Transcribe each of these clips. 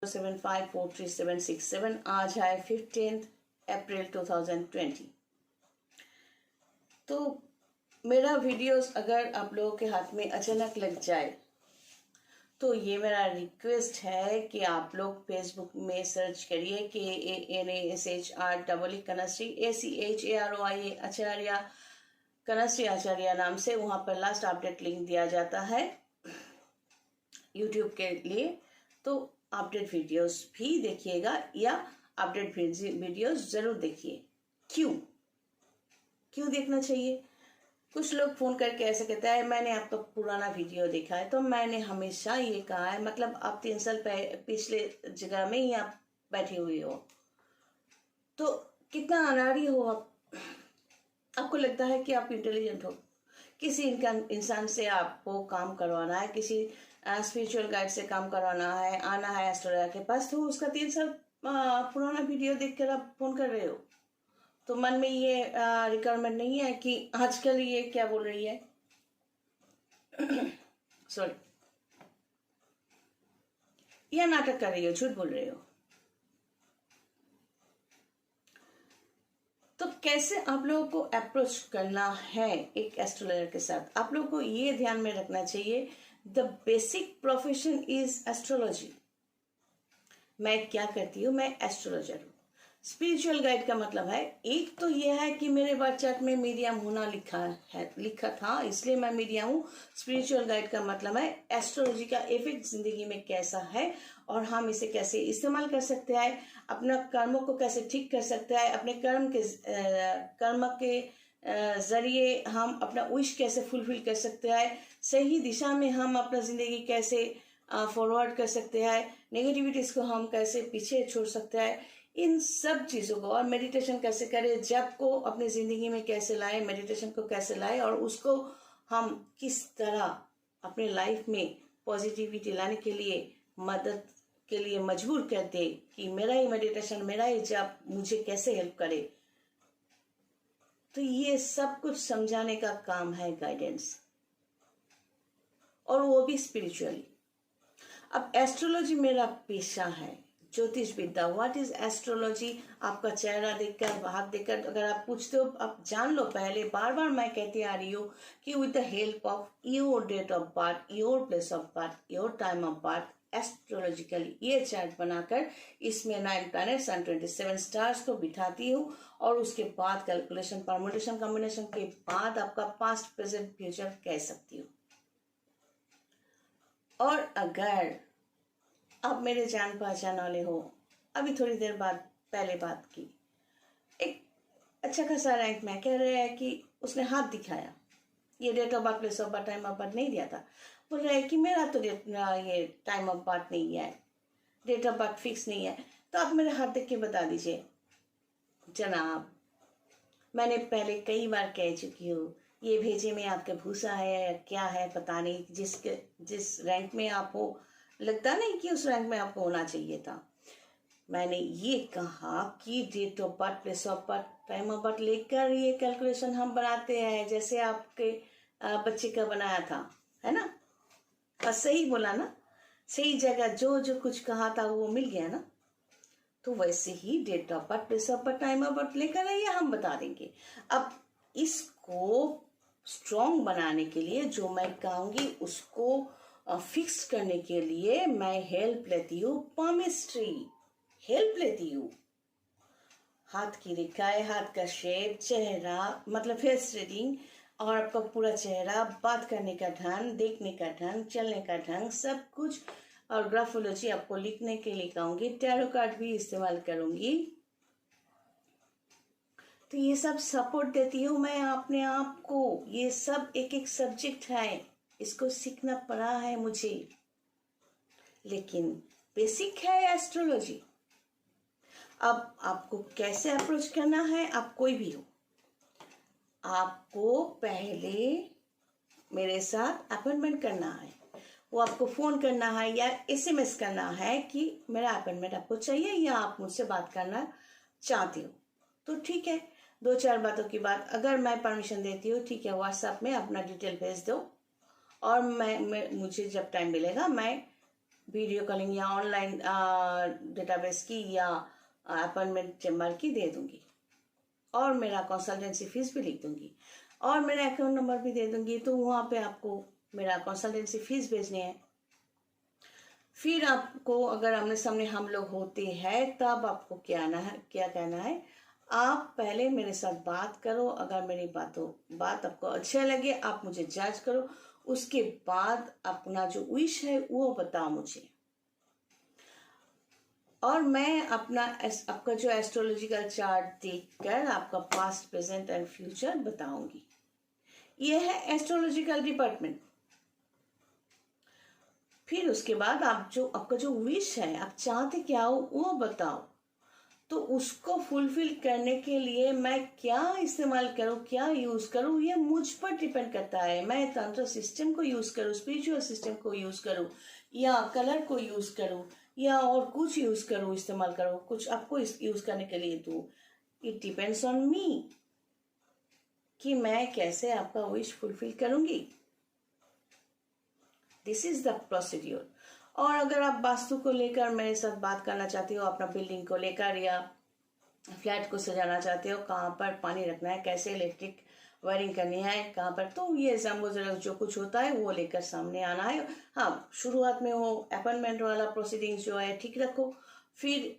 75436767। आज है 15 अप्रैल 2020। तो मेरा वीडियोस अगर आप लोगों के हाथ में अचानक लग जाए तो ये मेरा रिक्वेस्ट है कि आप लोग फेसबुक में सर्च करिए KANASHR कनश्री ACHAROI आचार्य कनश्री आचार्य नाम से। वहाँ पर लास्ट अपडेट लिंक दिया जाता है यूट्यूब के लिए, तो अपडेट वीडियोस भी देखिएगा या अपडेट वीडियोस जरूर देखिए। क्यों देखना चाहिए? कुछ लोग फोन करके ऐसे कहते हैं मैंने आपका पुराना वीडियो देखा है। तो मैंने हमेशा ये कहा है, मतलब आप 3 साल पिछले जगह में ही आप बैठे हुए हो, तो कितना अनाड़ी हो आप। आपको लगता है कि आप इंटेलिजेंट हो, किसी इंसान से आपको काम करवाना है, किसी स्पिरिचुअल गाइड से काम करवाना है, आना है एस्ट्रोलॉजर के पास, तो उसका 3 साल पुराना वीडियो देखकर आप फोन कर रहे हो। तो मन में ये रिक्वायरमेंट नहीं है कि आजकल ये क्या बोल रही है सॉरी, यह नाटक कर रही हो, झूठ बोल रहे हो। तो कैसे आप लोगों को अप्रोच करना है एक एस्ट्रोलॉजर के साथ? आप लोगों को ये ध्यान में रखना चाहिए, the basic profession is astrology. मैं क्या करती हूँ? मैं एस्ट्रोलॉजर हूँ। स्पिरिचुअल गाइड का मतलब है, एक तो यह है कि मेरे बर्थ चार्ट में मीडियम होना लिखा था, इसलिए मैं मीडियम हूँ। स्पिरिचुअल गाइड का मतलब है एस्ट्रोलॉजी का इफेक्ट जिंदगी में कैसा है और हम इसे कैसे इस्तेमाल कर सकते हैं, अपना कर्मों को कैसे ठीक कर सकते हैं, अपने कर्म के जरिए हम अपना विश कैसे फुलफिल कर सकते हैं, सही दिशा में हम अपना जिंदगी कैसे फॉरवर्ड कर सकते हैं, नेगेटिविटीज को हम कैसे पीछे छोड़ सकते हैं, इन सब चीजों को, और मेडिटेशन कैसे करें, जप को अपनी जिंदगी में कैसे लाएं, मेडिटेशन को कैसे लाएं, और उसको हम किस तरह अपने लाइफ में पॉजिटिविटी लाने के लिए मदद के लिए मजबूर कर दे कि मेरा ही मेडिटेशन, मेरा ही जप मुझे कैसे हेल्प करे। तो ये सब कुछ समझाने का काम है गाइडेंस, और वो भी स्पिरिचुअली। अब एस्ट्रोलॉजी मेरा पेशा है, ज्योतिष विद्या। What is astrology? आपका चेहरा देखकर, हाथ देखकर अगर आप पूछते हो, आप जान लो पहले। बार बार मैं कहती आ रही हूँ कि with the help of your date of birth, your place of birth, your time of birth, astrologically ये चार्ट बनाकर इसमें 9 प्लैनेट्स एंड 27 स्टार्स को बिठाती हूँ, और उसके बाद कैलकुलेशन, परमुटेशन, कॉम्बिनेशन के बाद आपका पास्ट, प्रेजेंट, फ्यूचर कह सकती हूँ। और अगर आप मेरे जान पहचान वाले हो, अभी थोड़ी देर बाद पहले बात की, एक अच्छा खासा रैंक में कह रहे हैं कि उसने हाथ दिखाया, ये date of birth, place of birth, time of birth नहीं दिया था, बोल रहे हैं कि मेरा तो ये टाइम ऑफ बर्थ नहीं है, डेट ऑफ बर्थ फिक्स नहीं है। तो आप मेरे हाथ देख के बता दीजिए। जनाब, मैंने पहले कई बार कह चुकी हूँ, ये भेजे में आपके भूसा है या क्या है पता नहीं, जिस रैंक में आप हो, लगता नहीं कि उस रैंक में आपको होना चाहिए था। मैंने ये कहा कि date of birth, place of birth, time of birth लेकर ये कैलकुलेशन हम बनाते हैं, जैसे आपके बच्चे का बनाया था, है ना? बस सही बोला ना? सही जगह जो कुछ कहा था वो मिल गया ना? तो वैसे ही date of birth, place of birth, time of birth लेकर आइए, हम बता देंगे। अब इसको स्ट्रॉन्ग बनाने के लिए जो मैं कहूंगी उसको फिक्स करने के लिए मैं हेल्प लेती हूँ, पामिस्ट्री हेल्प लेती हूँ। हाथ की रेखाएं, हाथ का शेप, चेहरा, मतलब फेस रीडिंग, और आपका पूरा चेहरा, बात करने का ढंग, देखने का ढंग, चलने का ढंग, सब कुछ, और ग्राफोलॉजी आपको लिखने के लिए कहूंगी, टैरो कार्ड भी इस्तेमाल करूंगी। तो ये सब सपोर्ट देती हूँ मैं अपने आप को। ये सब एक एक सब्जेक्ट है, इसको सीखना पड़ा है मुझे, लेकिन बेसिक है एस्ट्रोलॉजी। अब आपको कैसे अप्रोच करना है? आप कोई भी हो, आपको पहले मेरे साथ अपॉइंटमेंट करना है। वो आपको फोन करना है या SMS करना है कि मेरा अपॉइंटमेंट आपको चाहिए या आप मुझसे बात करना चाहते हो, तो ठीक है। 2-4 बातों की बात, अगर मैं परमिशन देती हूँ, ठीक है, व्हाट्सएप में अपना डिटेल भेज दो, और मैं मुझे जब टाइम मिलेगा मैं वीडियो कॉलिंग या ऑनलाइन डेटाबेस की या अपॉइंटमेंट चेम्बर की दे दूंगी, और मेरा कंसल्टेंसी फीस भी लिख दूंगी, और मेरा अकाउंट नंबर भी दे दूंगी। तो वहां पे आपको मेरा कंसल्टेंसी फीस भेजनी है। फिर आपको अगर आमने सामने हम लोग होते हैं तब आपको क्या कहना है, आप पहले मेरे साथ बात करो। अगर मेरी बात आपको अच्छा लगे, आप मुझे जज करो। उसके बाद अपना जो विश है वो बताओ मुझे, और मैं आपका जो एस्ट्रोलॉजिकल चार्ट देखकर आपका पास्ट, प्रेजेंट एंड फ्यूचर बताऊंगी। ये है एस्ट्रोलॉजिकल डिपार्टमेंट। फिर उसके बाद आपका जो विश है, आप चाहते क्या हो वो बताओ। तो उसको फुलफिल करने के लिए मैं क्या इस्तेमाल करूं, क्या यूज करूं, ये मुझ पर डिपेंड करता है। मैं तंत्र सिस्टम को यूज करूं, स्पिरिचुअल सिस्टम को यूज करूं, या कलर को यूज करूं, या और कुछ यूज करूं, इस्तेमाल करूं कुछ आपको यूज करने के लिए। तो इट डिपेंड्स ऑन मी कि मैं कैसे आपका विश फुलफिल करूंगी। This is the procedure. और अगर आप वास्तु को लेकर मेरे साथ बात करना चाहते हो, अपना बिल्डिंग को लेकर या फ्लैट को सजाना चाहते हो, कहाँ पर पानी रखना है, कैसे इलेक्ट्रिक वायरिंग करनी है, कहाँ पर, तो ये जो कुछ होता है वो लेकर सामने आना है। हाँ, शुरुआत में वो अपॉइंटमेंट वाला प्रोसीडिंग्स जो है ठीक रखो, फिर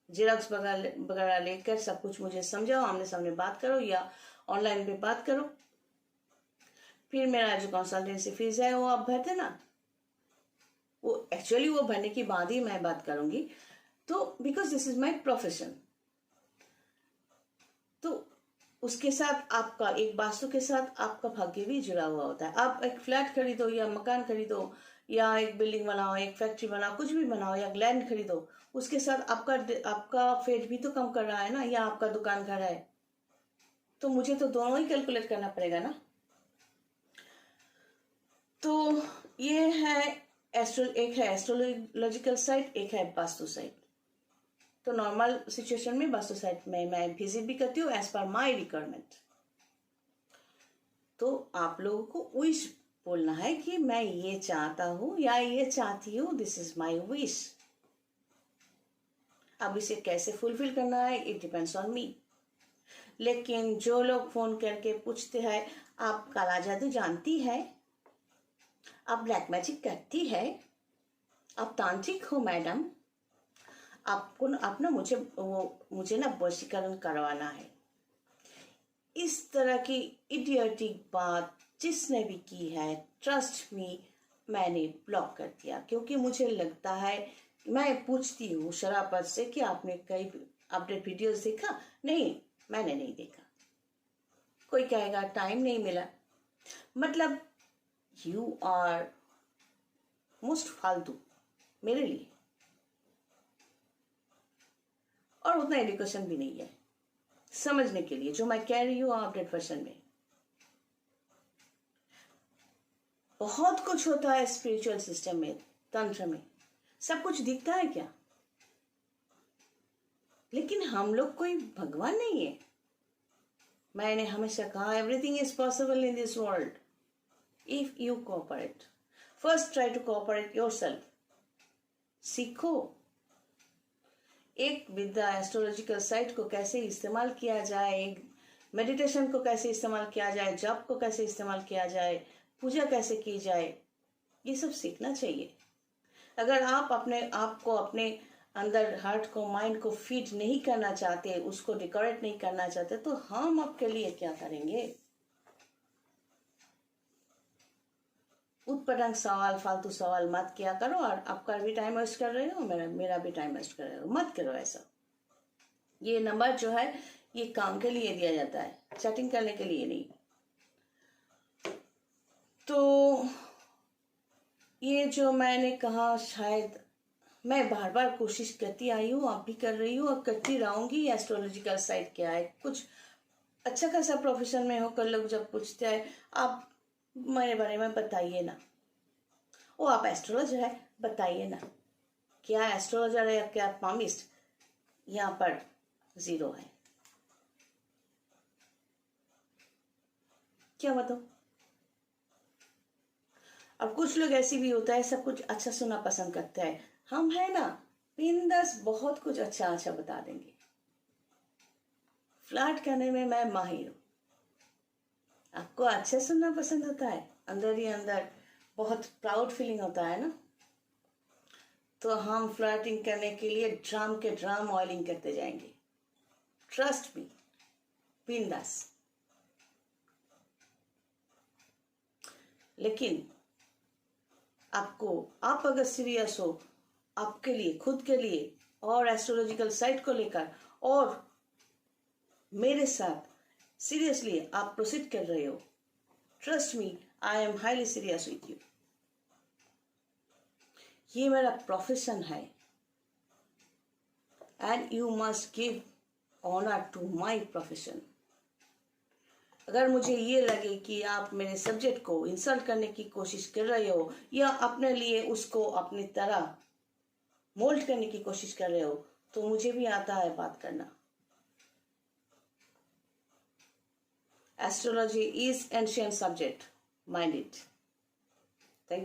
जेरॉक्स वगैरह लेकर सब कुछ मुझे समझाओ, आमने सामने बात करो या ऑनलाइन पे बात करो। फिर मेरा जो कंसल्टेंसी फीस है वो आप भर देना। वो भरने के बाद ही मैं बात करूंगी, तो because this is my profession. तो उसके साथ आपका एक वास्तु के साथ आपका भाग्य भी जुड़ा हुआ होता है। आप एक फ्लैट खरीदो या मकान खरीदो या एक बिल्डिंग बनाओ, एक फैक्ट्री बनाओ, कुछ भी बनाओ, या लैंड खरीदो, उसके साथ आपका फेट भी तो कम कर रहा है ना, या आपका दुकान घर है, तो मुझे तो दोनों ही कैलकुलेट करना पड़ेगा ना। तो ये है एक है एस्ट्रोलॉजिकल साइट, एक है वास्तु साइट। तो नॉर्मल सिचुएशन में वास्तु साइट में मैं विजिट भी करती हूँ एज पर माई रिक्वायरमेंट। तो आप लोगों को विश बोलना है कि मैं ये चाहता हूं या ये चाहती हूँ, दिस इज माई विश। अब इसे कैसे फुलफिल करना है, इट डिपेंड्स ऑन मी। लेकिन जो लोग फोन करके पूछते हैं, आप काला जादू जानती है, आप ब्लैक मैजिक करती है, आप तांत्रिक हो मैडम, आपको अपना मुझे ना वशीकरण करवाना है, इस तरह की इडियोटिक बात जिसने भी की है, ट्रस्ट मी, मैंने ब्लॉक कर दिया। क्योंकि मुझे लगता है, मैं पूछती हूँ शराफत से कि आपने कई अपडेट वीडियोस देखा? नहीं, मैंने नहीं देखा। कोई कहेगा टाइम नहीं मिला। मतलब यू आर मोस्ट फालतू मेरे लिए, और उतना एजुकेशन भी नहीं है समझने के लिए जो मैं कह रही हूँ अपडेट वर्जन में। बहुत कुछ होता है स्पिरिचुअल सिस्टम में, तंत्र में, सब कुछ दिखता है क्या? लेकिन हम लोग कोई भगवान नहीं है। मैंने हमेशा कहा, everything is possible in this world if you cooperate. First try to cooperate yourself. सीखो एक विद्या एस्ट्रोलॉजिकल साइट को कैसे इस्तेमाल किया जाए, एक मेडिटेशन को कैसे इस्तेमाल किया जाए, जप को कैसे इस्तेमाल किया जाए, पूजा कैसे की जाए, ये सब सीखना चाहिए। अगर आप अपने आप को, अपने अंदर हार्ट को, माइंड को फीड नहीं करना चाहते, उसको डेकोरेट नहीं करना चाहते, तो हम आपके लिए क्या करेंगे? उत्पटांग सवाल, फालतू सवाल मत किया करो। और आपका भी टाइम वेस्ट कर रहे हो, मेरा भी टाइम वेस्ट कर रहे हो। मत करो ऐसा। ये नंबर जो है ये काम के लिए दिया जाता है, चैटिंग करने के लिए नहीं। तो ये जो मैंने कहा, शायद मैं बार बार कोशिश करती आई हूँ, आप भी कर रही हूँ और करती रहूंगी। एस्ट्रोलॉजिकल साइट क्या है? कुछ अच्छा खासा प्रोफेशन में होकर लोग जब पूछते हैं, आप मेरे बारे में बताइए ना, ओ आप एस्ट्रोलॉजर है, बताइए ना, क्या एस्ट्रोलॉजर है या क्या पामिस्ट? यहाँ पर 0 है। क्या बताओ? और कुछ लोग ऐसी भी होता है, सब कुछ अच्छा सुनना पसंद करते हैं। हम है ना, बिंदास बहुत कुछ अच्छा अच्छा बता देंगे। फ्लर्ट करने में मैं माहिर हूँ। आपको अच्छा सुनना पसंद होता है, अंदर ही अंदर बहुत प्राउड फीलिंग होता है ना, तो हम फ्लर्टिंग करने के लिए ड्राम के ड्राम ऑयलिंग करते जाएंगे। ट्रस्ट मी, बिंदास। लेकिन आप अगर सीरियस हो आपके लिए, खुद के लिए और एस्ट्रोलॉजिकल साइट को लेकर, और मेरे साथ सीरियसली आप प्रोसीड कर रहे हो, trust me, I am highly serious with you. ये मेरा प्रोफेशन है and you must give honour to my profession. अगर मुझे ये लगे कि आप मेरे सब्जेक्ट को इंसल्ट करने की कोशिश कर रहे हो या अपने लिए उसको अपनी तरह मोल्ड करने की कोशिश कर रहे हो, तो मुझे भी आता है बात करना। Astrology is ancient subject, mind it.